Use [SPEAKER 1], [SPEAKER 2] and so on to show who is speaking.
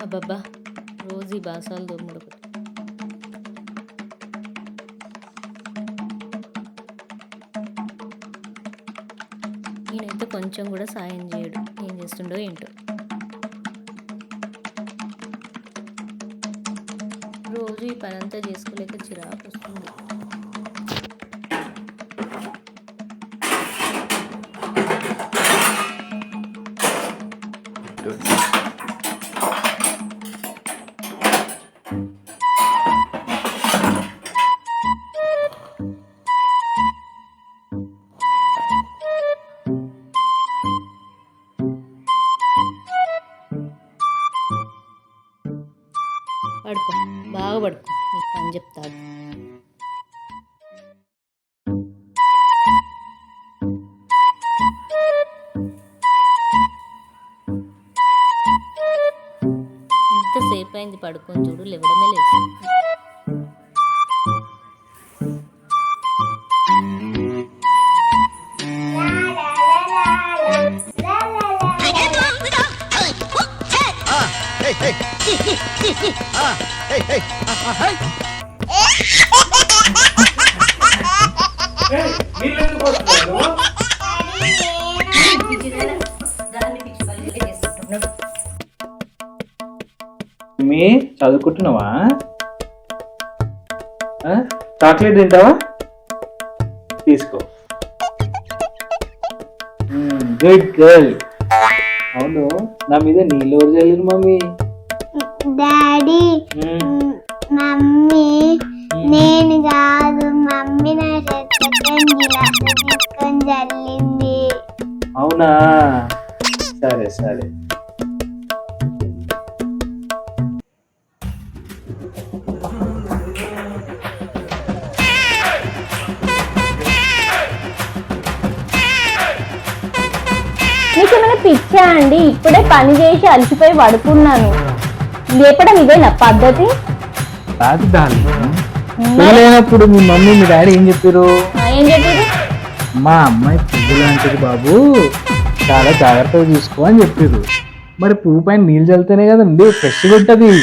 [SPEAKER 1] అబ్బబ్బా! రోజు ఈ బాసాలు తోముడు ఒకటి. ఈయనైతే కొంచెం కూడా సాయం చేయడు. ఏం చేస్తుండో ఏంటో. రోజు ఈ పనంతా చేసుకోలేక చిరాకు వస్తుంది. పడుకో, బాగా పడుకో, నీకు పని చెప్తాడు. ఎంతసేపు అయింది పడుకొని చూడు, లేవడమే లేదు.
[SPEAKER 2] మీ చదువుకుంటున్నావా? చాక్లెట్ తింటావా? తీసుకో. Good girl. అవును, నా మీద నీళ్ళు ఎవరు చల్లిరు మమ్మీ?
[SPEAKER 3] డాడీ, మమ్మీ నేను కాదు, మమ్మీ నా గిలాస్ తీసుకొని చల్లింది.
[SPEAKER 2] అవునా, సరే సరే.
[SPEAKER 3] మీకేమైనా పిచ్చా అండి? ఇప్పుడే పని చేసి అలసిపోయి పడుకున్నాను. లేపడం ఇదేనా పద్ధతి?
[SPEAKER 2] కాదు లేనప్పుడు మీ మమ్మీ మీ డాడీ ఏం చెప్పారు? మా అమ్మాయి పువ్వు లాంటిది బాబు, చాలా జాగ్రత్తగా చూసుకో అని చెప్పారు. మరి పువ్వు పైన నీళ్ళు చల్లితేనే కదండి ఫ్రెష్గా ఉంటుంది.